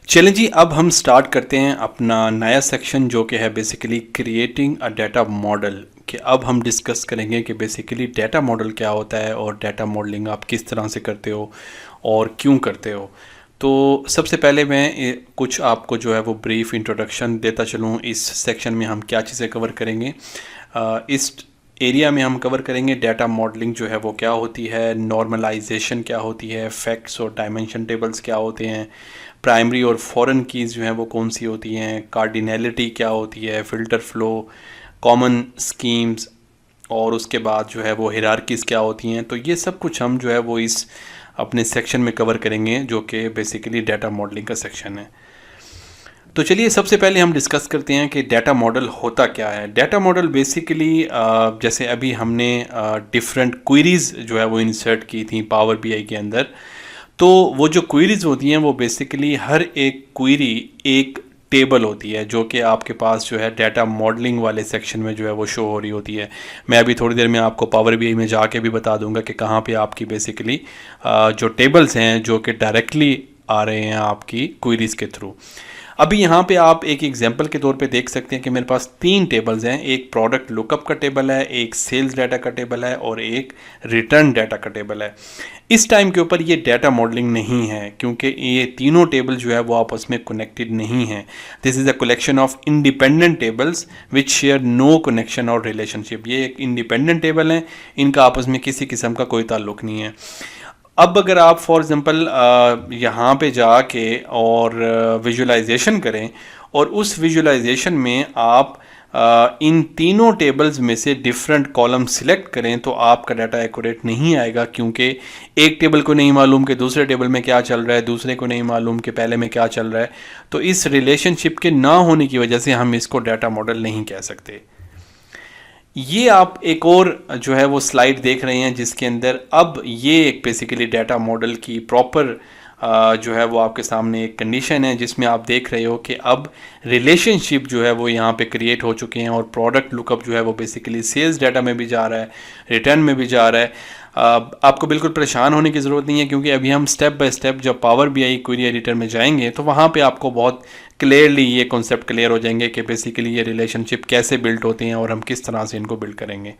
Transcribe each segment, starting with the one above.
चलें जी, अब हम स्टार्ट करते हैं अपना नया सेक्शन जो कि है basically creating a data model. कि अब हम डिस्कस करेंगे कि बेसिकली डाटा मॉडल क्या होता है और डाटा मॉडलिंग आप किस तरह से करते हो और क्यों करते हो। तो सबसे पहले मैं कुछ आपको जो है वो ब्रीफ इंट्रोडक्शन देता चलूँ इस सेक्शन में हम क्या चीज़ें कवर करेंगे। इस एरिया में हम कवर करेंगे डाटा मॉडलिंग जो है वो क्या होती है, नॉर्मलाइजेशन क्या होती है, फैक्ट्स और डायमेंशन टेबल्स क्या होते हैं, प्राइमरी और फॉरेन कीज़ जो हैं वो कौन सी होती हैं, कार्डिनैलिटी क्या होती है, फ़िल्टर फ्लो, कॉमन स्कीम्स और उसके बाद जो है वो हिरार्कीज़ क्या होती हैं। तो ये सब कुछ हम जो है वो इस अपने सेक्शन में कवर करेंगे जो कि बेसिकली डाटा मॉडलिंग का सेक्शन है। तो चलिए सबसे पहले हम डिस्कस करते हैं कि डाटा मॉडल होता क्या है। डाटा मॉडल बेसिकली जैसे अभी हमने डिफरेंट क्वेरीज़ जो है वो इंसर्ट की थी पावर बीआई के अंदर। तो वो जो क्वेरीज़ होती हैं वो बेसिकली हर एक क्वेरी एक टेबल होती है जो कि आपके पास जो है डाटा मॉडलिंग वाले सेक्शन में जो है वो शो हो रही होती है। मैं अभी थोड़ी देर में आपको पावर बीआई में जाके भी बता दूंगा कि कहाँ पे आपकी बेसिकली जो टेबल्स हैं जो कि डायरेक्टली आ रहे हैं आपकी क्वेरीज़ के थ्रू। अभी यहाँ पे आप एक एग्जांपल के तौर पे देख सकते हैं कि मेरे पास 3 टेबल्स हैं। एक प्रोडक्ट लुकअप का टेबल है, एक सेल्स डाटा का टेबल है और एक रिटर्न डाटा का टेबल है। इस टाइम के ऊपर ये डाटा मॉडलिंग नहीं है क्योंकि ये तीनों टेबल जो है वो आपस में कनेक्टेड नहीं है। This is a collection of independent tables which share no connection or relationship. ये एक इंडिपेंडेंट टेबल हैं, इनका आपस में किसी किस्म का कोई ताल्लुक नहीं है। अब अगर आप फॉर एग्ज़ाम्पल यहाँ पे जाके और विजुलाइजेशन करें और उस विजुलाइजेशन में आप इन तीनों टेबल्स में से डिफरेंट कॉलम सिलेक्ट करें तो आपका डाटा एक्यूरेट नहीं आएगा क्योंकि एक टेबल को नहीं मालूम कि दूसरे टेबल में क्या चल रहा है, दूसरे को नहीं मालूम कि पहले में क्या चल रहा है। तो इस रिलेशनशिप के ना होने की वजह से हम इसको डाटा मॉडल नहीं कह सकते। ये आप एक और जो है वो स्लाइड देख रहे हैं जिसके अंदर अब ये एक बेसिकली डाटा मॉडल की प्रॉपर जो है वो आपके सामने एक कंडीशन है जिसमें आप देख रहे हो कि अब रिलेशनशिप जो है वो यहाँ पे क्रिएट हो चुके हैं और प्रोडक्ट लुकअप जो है वो बेसिकली सेल्स डाटा में भी जा रहा है, रिटर्न में भी जा रहा है। आपको बिल्कुल परेशान होने की ज़रूरत नहीं है क्योंकि अभी हम स्टेप बाय स्टेप जब पावर बीआई क्वेरी एडिटर में जाएंगे तो वहाँ पे आपको बहुत क्लियरली ये कॉन्सेप्ट क्लियर हो जाएंगे कि बेसिकली ये रिलेशनशिप कैसे बिल्ड होते हैं और हम किस तरह से इनको बिल्ड करेंगे।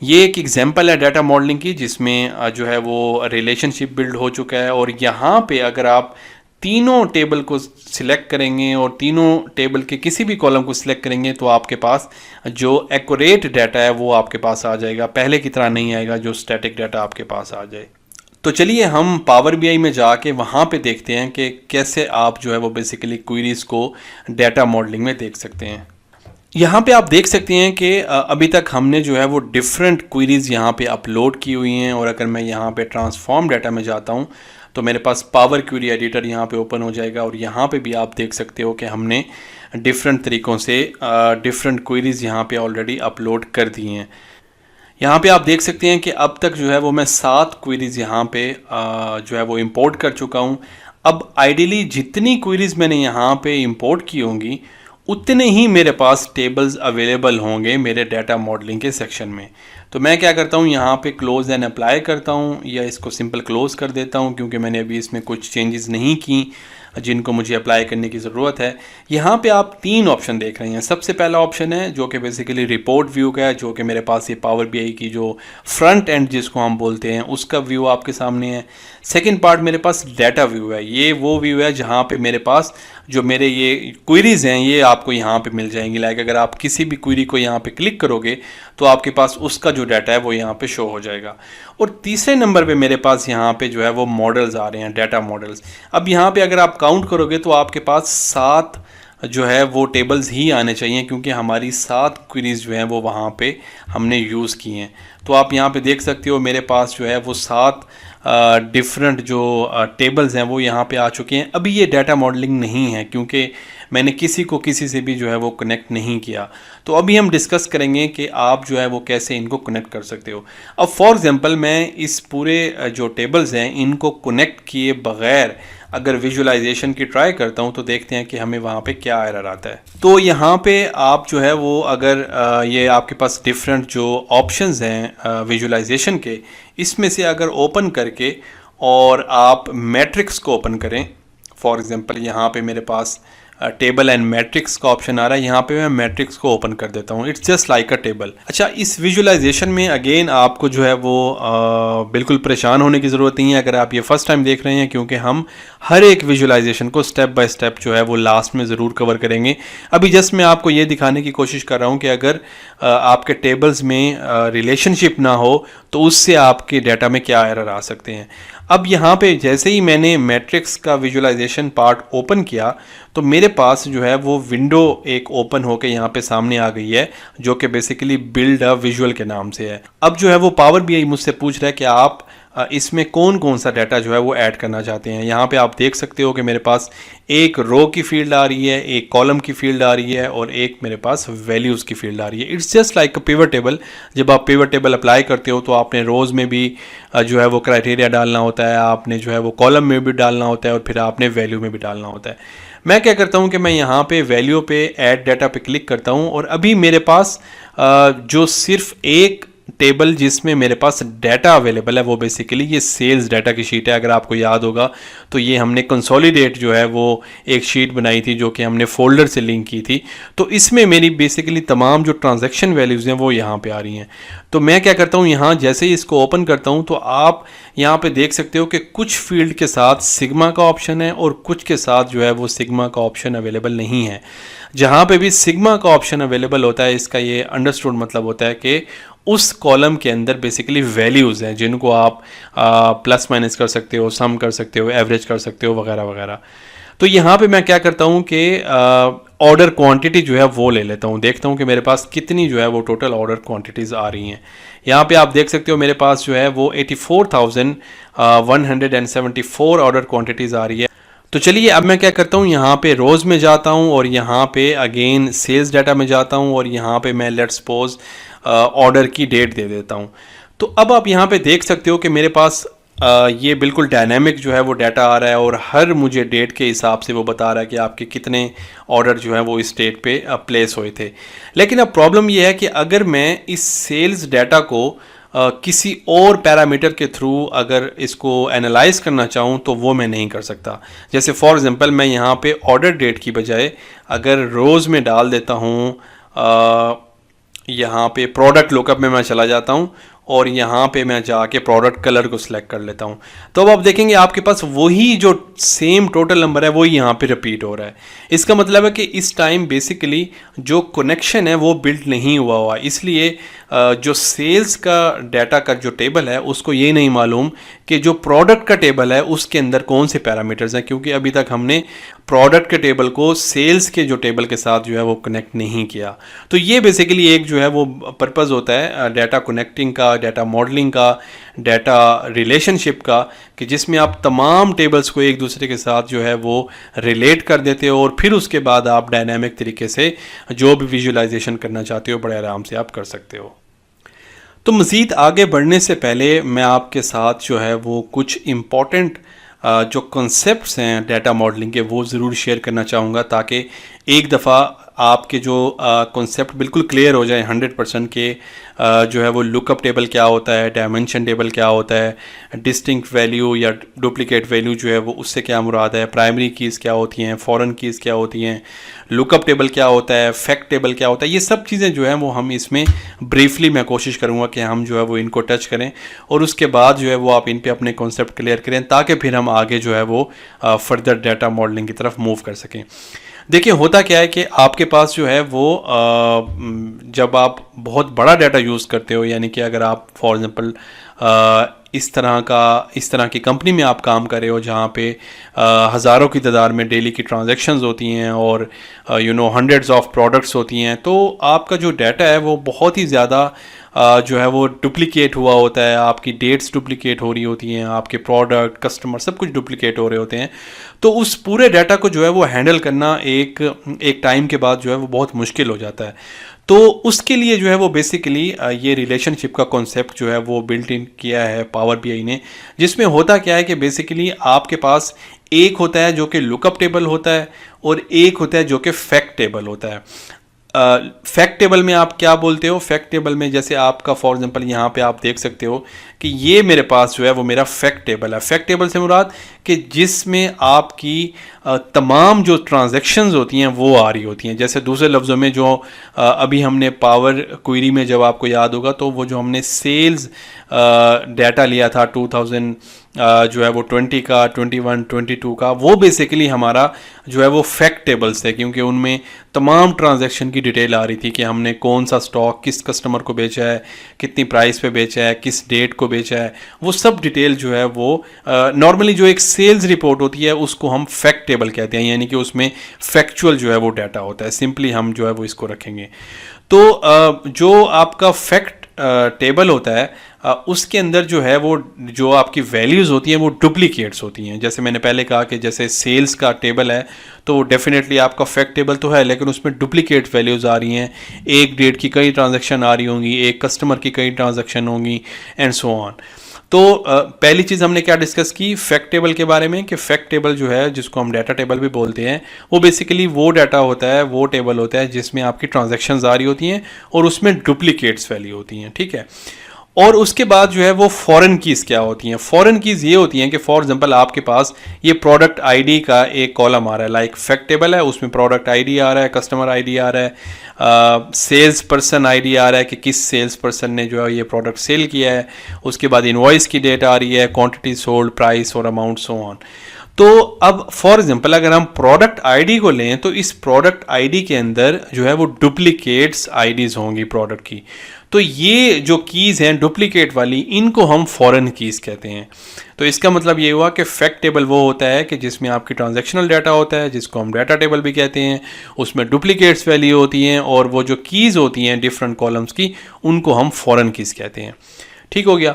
ये एक एग्जांपल है डाटा मॉडलिंग की जिसमें जो है वो रिलेशनशिप बिल्ड हो चुका है और यहाँ पे अगर आप तीनों टेबल को सिलेक्ट करेंगे और तीनों टेबल के किसी भी कॉलम को सिलेक्ट करेंगे तो आपके पास जो एक्यूरेट डाटा है वो आपके पास आ जाएगा, पहले की तरह नहीं आएगा जो स्टैटिक डाटा आपके पास आ जाए। तो चलिए हम पावर बीआई में जाके वहाँ पे देखते हैं कि कैसे आप जो है वो बेसिकली क्वेरीज को डाटा मॉडलिंग में देख सकते हैं। यहाँ पे आप देख सकते हैं कि अभी तक हमने जो है वो डिफरेंट क्वेरीज यहाँ पे अपलोड की हुई हैं और अगर मैं यहाँ पे ट्रांसफॉर्म डाटा में जाता हूँ तो मेरे पास पावर क्वेरी एडिटर यहाँ पे ओपन हो जाएगा और यहाँ पे भी आप देख सकते हो कि हमने डिफरेंट तरीक़ों से डिफरेंट क्वेरीज यहाँ पे ऑलरेडी अपलोड कर दी हैं। यहाँ पे आप देख सकते हैं कि अब तक जो है वो मैं 7 क्वेरीज यहाँ पे जो है वो इंपोर्ट कर चुका हूँ। अब आइडियली जितनी क्वेरीज मैंने यहाँ पे इंपोर्ट की होंगी उतने ही मेरे पास टेबल्स अवेलेबल होंगे मेरे डाटा मॉडलिंग के सेक्शन में। तो मैं क्या करता हूँ, यहाँ पे क्लोज एंड अप्लाई करता हूँ या इसको सिंपल क्लोज कर देता हूँ क्योंकि मैंने अभी इसमें कुछ चेंजेस नहीं की जिनको मुझे अप्लाई करने की ज़रूरत है। यहाँ पे आप 3 ऑप्शन देख रहे हैं। सबसे पहला ऑप्शन है जो कि बेसिकली रिपोर्ट व्यू का है, जो कि मेरे पास ये पावर बीआई की जो फ्रंट एंड जिसको हम बोलते हैं उसका व्यू आपके सामने है। सेकंड पार्ट मेरे पास डाटा व्यू है। ये वो व्यू है जहाँ पे मेरे पास जो मेरे ये क्वेरीज हैं ये आपको यहाँ पे मिल जाएंगी। लाइक अगर आप किसी भी क्वेरी को यहाँ पे क्लिक करोगे तो आपके पास उसका जो डाटा है वो यहाँ पे शो हो जाएगा। और तीसरे नंबर पे मेरे पास यहाँ पे जो है वो मॉडल्स आ रहे हैं, डाटा मॉडल्स। अब यहाँ पे अगर आप काउंट करोगे तो आपके पास 7 जो है वो टेबल्स ही आने चाहिए क्योंकि हमारी 7 क्वेरीज जो हैं वो वहाँ पे हमने यूज़ की हैं। तो आप यहाँ पे देख सकते हो मेरे पास जो है वो 7 डिफरेंट जो टेबल्स हैं वो यहाँ पे आ चुके हैं। अभी ये डाटा मॉडलिंग नहीं है क्योंकि मैंने किसी को किसी से भी जो है वो कनेक्ट नहीं किया। तो अभी हम डिस्कस करेंगे कि आप जो है वो कैसे इनको कनेक्ट कर सकते हो। अब फॉर एग्जांपल मैं इस पूरे जो टेबल्स हैं इनको कनेक्ट किए बगैर अगर विजुलाइजेशन की ट्राई करता हूं तो देखते हैं कि हमें वहां पे क्या एरर आता है। तो यहाँ पे आप जो है वो अगर ये आपके पास डिफरेंट जो ऑप्शंस हैं विजुलाइजेशन के, इसमें से अगर ओपन करके और आप मैट्रिक्स को ओपन करें, फॉर एग्जांपल यहाँ पे मेरे पास टेबल एंड मैट्रिक्स का ऑप्शन आ रहा है, यहाँ पे मैं मैट्रिक्स को ओपन कर देता हूँ। It's just like a table. अच्छा, इस विजुअलाइजेशन में अगेन आपको जो है वो बिल्कुल परेशान होने की ज़रूरत नहीं है अगर आप ये फर्स्ट टाइम देख रहे हैं, क्योंकि हम हर एक विजुअलाइजेशन को स्टेप बाय स्टेप जो है वो लास्ट में ज़रूर कवर करेंगे। अभी जस्ट मैं आपको ये दिखाने की कोशिश कर रहा हूँ कि अगर आपके टेबल्स में रिलेशनशिप ना हो तो उससे आपके डाटा में क्या एरर आ सकते हैं। अब यहाँ पे जैसे ही मैंने मैट्रिक्स का विजुअलाइजेशन पार्ट ओपन किया तो मेरे पास जो है वो विंडो एक ओपन होके यहाँ पे सामने आ गई है, जो कि बेसिकली बिल्ड अ विजुअल के नाम से है। अब जो है वो पावर बीआई मुझसे पूछ रहा है कि आप इसमें कौन कौन सा डाटा जो है वो ऐड करना चाहते हैं। यहाँ पे आप देख सकते हो कि मेरे पास एक रो की फील्ड आ रही है, एक कॉलम की फील्ड आ रही है और एक मेरे पास वैल्यूज़ की फील्ड आ रही है। It's just like a pivot table. जब आप पिवट टेबल अप्लाई करते हो तो आपने रोज़ में भी जो है वो क्राइटेरिया डालना होता है, आपने जो है वो कॉलम में भी डालना होता है और फिर आपने वैल्यू में भी डालना होता है। मैं क्या करता हूँ कि मैं यहाँ पे वैल्यू पे ऐड डाटा पे क्लिक करता हूँ और अभी मेरे पास जो सिर्फ एक टेबल जिसमें मेरे पास डाटा अवेलेबल है वो बेसिकली ये सेल्स डाटा की शीट है। अगर आपको याद होगा तो ये हमने कंसोलिडेट जो है वो एक शीट बनाई थी जो कि हमने फोल्डर से लिंक की थी। तो इसमें मेरी बेसिकली तमाम जो ट्रांजैक्शन वैल्यूज़ हैं वो यहाँ पे आ रही हैं। तो मैं क्या करता हूँ, यहाँ जैसे ही इसको ओपन करता हूँ तो आप यहाँ पे देख सकते हो कि कुछ फील्ड के साथ सिग्मा का ऑप्शन है और कुछ के साथ जो है वो सिग्मा का ऑप्शन अवेलेबल नहीं है। जहाँ पे भी सिग्मा का ऑप्शन अवेलेबल होता है, इसका ये अंडरस्टूड मतलब होता है कि उस कॉलम के अंदर बेसिकली वैल्यूज़ हैं जिनको आप प्लस माइनस कर सकते हो, सम कर सकते हो, एवरेज कर सकते हो, वगैरह वगैरह। तो यहाँ पे मैं क्या करता हूँ कि ऑर्डर क्वांटिटी जो है वो ले लेता हूँ, देखता हूँ कि मेरे पास कितनी जो है वो टोटल ऑर्डर क्वांटिटीज़ आ रही हैं। यहाँ पे आप देख सकते हो मेरे पास जो है वो 84,174 ऑर्डर क्वांटिटीज़ आ रही है। तो चलिए अब मैं क्या करता हूँ, यहाँ पे रोज़ में जाता हूँ और यहाँ पे अगेन सेल्स डाटा में जाता हूँ और यहाँ पे मैं लेट्स सपोज ऑर्डर की डेट दे देता हूँ। तो अब आप यहाँ पे देख सकते हो कि मेरे पास ये बिल्कुल डायनामिक जो है वो डाटा आ रहा है और हर मुझे डेट के हिसाब से वो बता रहा है कि आपके कितने ऑर्डर जो है वो इस डेट पे प्लेस हुए थे। लेकिन अब प्रॉब्लम ये है कि अगर मैं इस सेल्स डाटा को किसी और पैरामीटर के थ्रू अगर इसको एनालाइज करना चाहूँ तो वो मैं नहीं कर सकता। जैसे फॉर एग्जांपल मैं यहाँ पे ऑर्डर डेट की बजाय अगर रोज़ में डाल देता हूँ, यहाँ पे प्रोडक्ट लुकअप में मैं चला जाता हूँ और यहाँ पे मैं जाके प्रोडक्ट कलर को सिलेक्ट कर लेता हूँ, तो अब आप देखेंगे आपके पास वही जो सेम टोटल नंबर है वही यहाँ पे रिपीट हो रहा है। इसका मतलब है कि इस टाइम बेसिकली जो कनेक्शन है वो बिल्ड नहीं हुआ, इसलिए जो सेल्स का डाटा का जो टेबल है उसको ये नहीं मालूम कि जो प्रोडक्ट का टेबल है उसके अंदर कौन से पैरामीटर्स हैं, क्योंकि अभी तक हमने प्रोडक्ट के टेबल को सेल्स के जो टेबल के साथ जो है वो कनेक्ट नहीं किया। तो ये बेसिकली एक जो है वो पर्पज़ होता है डाटा कनेक्टिंग का, डाटा मॉडलिंग का, डाटा रिलेशनशिप का, कि जिसमें आप तमाम टेबल्स को एक दूसरे के साथ जो है वो रिलेट कर देते हो और फिर उसके बाद आप डायनामिक तरीके से जो भी विजुअलाइजेशन करना चाहते हो बड़े आराम से आप कर सकते हो। तो मज़ीद आगे बढ़ने से पहले मैं आपके साथ जो है वो कुछ इम्पॉर्टेंट जो कॉन्सेप्ट्स हैं डाटा मॉडलिंग के वो ज़रूर शेयर करना चाहूँगा, ताकि एक दफ़ा आपके जो कॉन्सेप्ट बिल्कुल क्लियर हो जाए 100% के जो है वो लुकअप टेबल क्या होता है, डायमेंशन टेबल क्या होता है, डिस्टिंक्ट वैल्यू या डुप्लीकेट वैल्यू जो है वो उससे क्या मुराद है, प्राइमरी कीज़ क्या होती हैं, फॉरेन कीज़ क्या होती हैं, लुकअप टेबल क्या होता है, फैक्ट टेबल क्या होता है, ये सब चीज़ें जो है वो हम इसमें ब्रीफली मैं कोशिश करूँगा कि हम जो है वो इनको टच करें और उसके बाद जो है वो आप इन पे अपने कॉन्सेप्ट क्लियर करें, ताकि फिर हम आगे जो है वो फर्दर डाटा मॉडलिंग की तरफ मूव कर सकें। देखिए होता क्या है कि आपके पास जो है वो जब आप बहुत बड़ा डाटा यूज़ करते हो, यानी कि अगर आप फॉर एग्जांपल इस तरह की कंपनी में आप काम कर रहे हो जहाँ पे हज़ारों की तादाद में डेली की ट्रांजैक्शंस होती हैं और हंड्रेड्स ऑफ प्रोडक्ट्स होती हैं, तो आपका जो डाटा है वो बहुत ही ज़्यादा जो है वो डुप्लिकेट हुआ होता है, आपकी डेट्स डुप्लिकेट हो रही होती हैं, आपके प्रोडक्ट, कस्टमर सब कुछ डुप्लिकेट हो रहे होते हैं। तो उस पूरे डाटा को जो है वो हैंडल करना एक टाइम के बाद जो है वो बहुत मुश्किल हो जाता है। तो उसके लिए जो है वो बेसिकली ये रिलेशनशिप का कॉन्सेप्ट जो है वो बिल्ट इन किया है पावर बीआई ने, जिसमें होता क्या है कि बेसिकली आपके पास एक होता है जो कि लुकअप टेबल होता है और एक होता है जो कि फैक्ट टेबल होता है। फैक्ट टेबल में आप क्या बोलते हो? फैक्ट टेबल में जैसे आपका फॉर एग्जांपल यहाँ पे आप देख सकते हो कि ये मेरे पास जो है वो मेरा फैक्ट टेबल है। फैक्ट टेबल से मुराद कि जिसमें आपकी तमाम जो ट्रांजैक्शंस होती हैं वो आ रही होती हैं। जैसे दूसरे लफ्ज़ों में जो अभी हमने पावर क्वेरी में जब आपको याद होगा तो वो जो हमने सेल्स डाटा लिया था 2000 जो है वो 20 का 21 22 का, वो बेसिकली हमारा जो है वो फैक्ट टेबल्स है, क्योंकि उनमें तमाम ट्रांजैक्शन की डिटेल आ रही थी कि हमने कौन सा स्टॉक किस कस्टमर को बेचा है, कितनी प्राइस पे बेचा है, किस डेट को बेचा है, वो सब डिटेल जो है वो नॉर्मली जो एक सेल्स रिपोर्ट होती है उसको हम फैक्ट टेबल कहते हैं, यानी कि उसमें फैक्चुअल जो है वो डाटा होता है। सिंपली हम जो है वो इसको रखेंगे। तो जो आपका फैक्ट टेबल होता है उसके अंदर जो है वो जो आपकी वैल्यूज़ होती हैं वो डुप्लीकेट्स होती हैं। जैसे मैंने पहले कहा कि जैसे सेल्स का टेबल है तो डेफिनेटली आपका फैक्ट टेबल तो है, लेकिन उसमें डुप्लीकेट वैल्यूज़ आ रही हैं, एक डेट की कई ट्रांजैक्शन आ रही होंगी, एक कस्टमर की कई ट्रांजैक्शन होंगी एंड सो ऑन। तो पहली चीज़ हमने क्या डिस्कस की फैक्ट टेबल के बारे में कि फैक्ट टेबल जो है जिसको हम डाटा टेबल भी बोलते हैं वो बेसिकली वो डाटा होता है, वो टेबल होता है जिसमें आपकी ट्रांजैक्शंस आ रही होती हैं और उसमें डुप्लीकेट्स वैल्यू होती हैं, ठीक है। और उसके बाद जो है वो फॉरेन कीज़ क्या होती हैं? फॉरेन कीज़ ये होती हैं कि फॉर एग्जांपल आपके पास ये प्रोडक्ट आईडी का एक कॉलम आ रहा है, लाइक फैक्ट टेबल है, उसमें प्रोडक्ट आईडी आ रहा है, कस्टमर आईडी आ रहा है, सेल्स पर्सन आईडी आ रहा है कि किस सेल्स पर्सन ने जो है ये प्रोडक्ट सेल किया है, उसके बाद इनवॉइस की डेट आ रही है, क्वांटिटी सोल्ड, प्राइस और अमाउंट, सो ऑन। तो अब फॉर एग्जांपल अगर हम प्रोडक्ट आईडी को लें तो इस प्रोडक्ट आईडी के अंदर जो है वो डुप्लीकेट्स आईडीज होंगी प्रोडक्ट की। तो ये जो कीज़ हैं डुप्लीकेट वाली, इनको हम फॉरेन कीज़ कहते हैं। तो इसका मतलब ये हुआ कि फैक्ट टेबल वो होता है कि जिसमें आपकी ट्रांजैक्शनल डाटा होता है, जिसको हम डाटा टेबल भी कहते हैं, उसमें डुप्लीकेट्स वैल्यू होती हैं और वो जो कीज़ होती हैं डिफरेंट कॉलम्स की, उनको हम फॉरेन कीज़ कहते हैं। ठीक हो गया।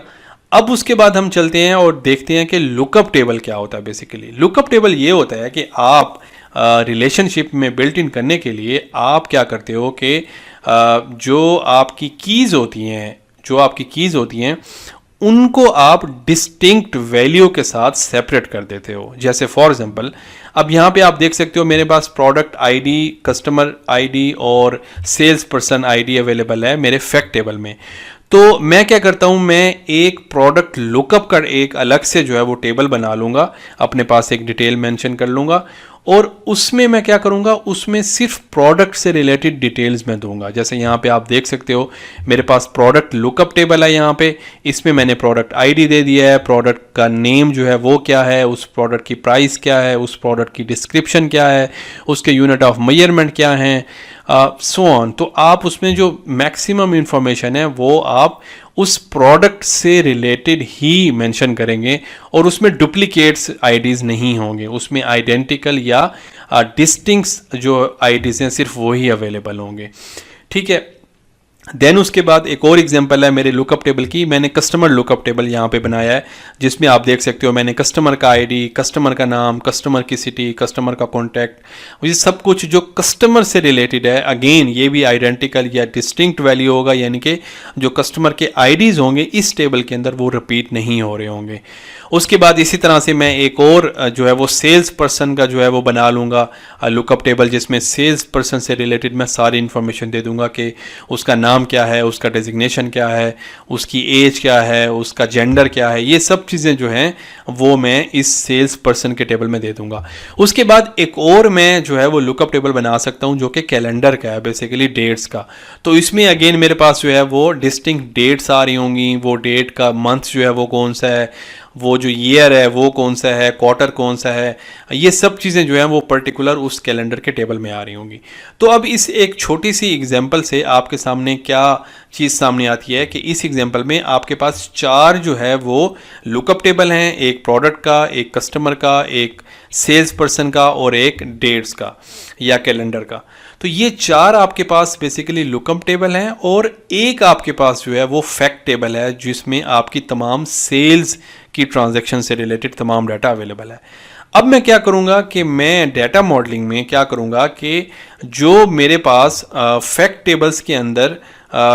अब उसके बाद हम चलते हैं और देखते हैं कि लुकअप टेबल क्या होता है। बेसिकली लुकअप टेबल ये होता है कि आप रिलेशनशिप में बिल्ट इन करने के लिए आप क्या करते हो कि जो आपकी कीज़ होती हैं उनको आप डिस्टिंक्ट वैल्यू के साथ सेपरेट कर देते हो। जैसे फॉर एग्जांपल अब यहाँ पे आप देख सकते हो मेरे पास प्रोडक्ट आईडी, कस्टमर आईडी और सेल्स पर्सन आईडी अवेलेबल है मेरे फैक्ट टेबल में। तो मैं क्या करता हूँ, मैं एक प्रोडक्ट लुकअप कर एक अलग से जो है वो टेबल बना लूँगा, अपने पास एक डिटेल मेंशन कर लूँगा और उसमें मैं क्या करूँगा, उसमें सिर्फ प्रोडक्ट से रिलेटेड डिटेल्स मैं दूंगा। जैसे यहाँ पे आप देख सकते हो मेरे पास प्रोडक्ट लुकअप टेबल है, यहाँ पे इसमें मैंने प्रोडक्ट आईडी दे दिया है, प्रोडक्ट का नेम जो है वो क्या है, उस प्रोडक्ट की प्राइस क्या है, उस प्रोडक्ट की डिस्क्रिप्शन क्या है, उसके यूनिट ऑफ मेजरमेंट क्या हैं, सो ऑन। तो आप उसमें जो मैक्सिमम इंफॉर्मेशन है वो आप उस प्रोडक्ट से रिलेटेड ही मेंशन करेंगे और उसमें डुप्लीकेट्स आईडीज़ नहीं होंगे, उसमें आइडेंटिकल या डिस्टिंक्ट्स जो आईडीज़ हैं सिर्फ वही अवेलेबल होंगे। ठीक है। देन उसके बाद एक और एग्जांपल है मेरे लुकअप टेबल की। मैंने कस्टमर लुकअप टेबल यहाँ पे बनाया है जिसमें आप देख सकते हो मैंने कस्टमर का आईडी, कस्टमर का नाम, कस्टमर की सिटी, कस्टमर का कॉन्टैक्ट, ये सब कुछ जो कस्टमर से रिलेटेड है, अगेन ये भी आइडेंटिकल या डिस्टिंक्ट वैल्यू होगा, यानी कि जो कस्टमर के आईडीज़ होंगे इस टेबल के अंदर वो रिपीट नहीं हो रहे होंगे। उसके बाद इसी तरह से मैं एक और जो है वो सेल्स पर्सन का जो है वो बना लूँगा लुकअप टेबल, जिसमें सेल्स पर्सन से रिलेटेड मैं सारी इन्फॉर्मेशन दे दूँगा कि उसका नाम क्या है, उसका डेजिग्नेशन क्या है, उसकी एज क्या है, उसका जेंडर क्या है, ये सब चीज़ें जो हैं वो मैं इस सेल्स पर्सन के टेबल में दे दूँगा। उसके बाद एक और मैं जो है वो लुकअप टेबल बना सकता हूँ जो कि कैलेंडर का है, बेसिकली डेट्स का। तो इसमें अगेन मेरे पास जो है वो डिस्टिंक्ट डेट्स आ रही होंगी, वो डेट का मंथ जो है वो कौन सा है, वो जो ईयर है वो कौन सा है, क्वार्टर कौन सा है, ये सब चीज़ें जो हैं वो पर्टिकुलर उस कैलेंडर के टेबल में आ रही होंगी। तो अब इस एक छोटी सी एग्जांपल से आपके सामने क्या चीज़ सामने आती है कि इस एग्जांपल में आपके पास 4 जो है वो लुकअप टेबल हैं, एक प्रोडक्ट का, एक कस्टमर का, एक सेल्स पर्सन का और एक डेट्स का या कैलेंडर का। तो ये 4 आपके पास बेसिकली लुकअप टेबल हैं और एक आपके पास जो है वो फैक्ट टेबल है जिसमें आपकी तमाम सेल्स की ट्रांजैक्शन से रिलेटेड तमाम डाटा अवेलेबल है। अब मैं क्या करूँगा कि मैं डाटा मॉडलिंग में क्या करूँगा कि जो मेरे पास फैक्ट टेबल्स के अंदर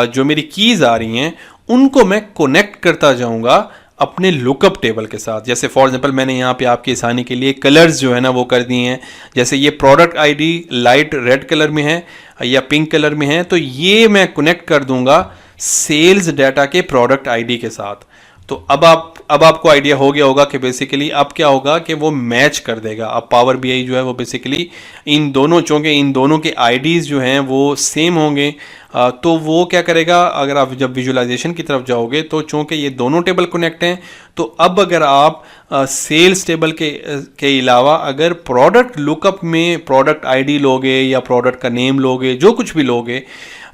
जो मेरी कीज़ आ रही हैं उनको मैं कनेक्ट करता जाऊँगा अपने लुकअप टेबल के साथ। जैसे फॉर एग्जांपल मैंने यहाँ पे आपकी आसानी के लिए कलर्स जो है ना वो कर दिए हैं। जैसे ये product ID light red colour में है, या पिंक कलर में हैं, तो ये मैं कनेक्ट कर दूंगा सेल्स डाटा के प्रोडक्ट आईडी के साथ। तो अब आपको आइडिया हो गया होगा कि बेसिकली अब क्या होगा कि वो मैच कर देगा। अब पावर बीआई जो है वो बेसिकली इन दोनों, चूँकि इन दोनों के आईडीज़ जो हैं वो सेम होंगे, तो वो क्या करेगा, अगर आप जब विजुअलाइजेशन की तरफ जाओगे तो चूँकि ये दोनों टेबल कनेक्ट हैं, तो अब अगर आप सेल्स टेबल के अलावा अगर प्रोडक्ट लुकअप में प्रोडक्ट आईडी लोगे या प्रोडक्ट का नेम लोगे, जो कुछ भी लोगे,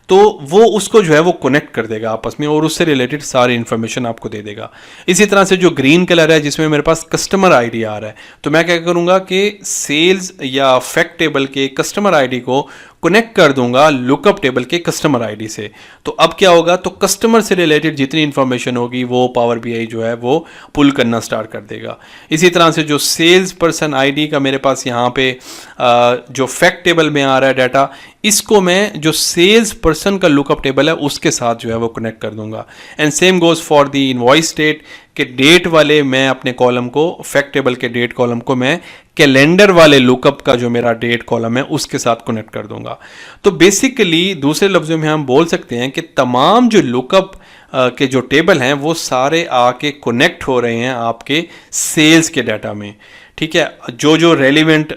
तो वो उसको जो है वो कनेक्ट कर देगा आपस में और उससे रिलेटेड सारी इन्फॉर्मेशन आपको दे देगा। इसी तरह से जो ग्रीन कलर है जिसमें मेरे पास कस्टमर आईडी आ रहा है, तो मैं क्या करूँगा कि सेल्स या फैक्ट टेबल के कस्टमर आईडी को कनेक्ट कर दूंगा लुकअप टेबल के कस्टमर आईडी से। तो अब क्या होगा, तो कस्टमर से रिलेटेड जितनी इन्फॉर्मेशन होगी वो पावर बीआई जो है वो पुल करना स्टार्ट कर देगा। इसी तरह से जो सेल्स पर्सन आईडी का मेरे पास यहाँ पे जो फैक्ट टेबल में आ रहा है डाटा, इसको मैं जो सेल्स पर्सन का लुकअप टेबल है उसके साथ जो है वो कनेक्ट कर दूंगा। And same goes for the invoice date के डेट वाले, मैं अपने कॉलम को फैक्ट टेबल के डेट कॉलम को मैं कैलेंडर वाले लुकअप का जो मेरा डेट कॉलम है उसके साथ कनेक्ट कर दूंगा। तो बेसिकली दूसरे लफ्ज़ों में हम बोल सकते हैं कि तमाम जो लुकअप के जो टेबल हैं वो सारे आके कनेक्ट हो रहे हैं आपके सेल्स के डाटा में। ठीक है, जो रेलिवेंट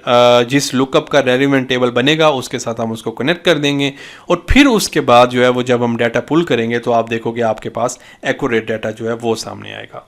जिस लुकअप का रेलिवेंट टेबल बनेगा उसके साथ हम उसको कनेक्ट कर देंगे और फिर उसके बाद जो है वो जब हम डाटा पुल करेंगे तो आप देखोगे आपके पास एक्यूरेट डाटा जो है वो सामने आएगा।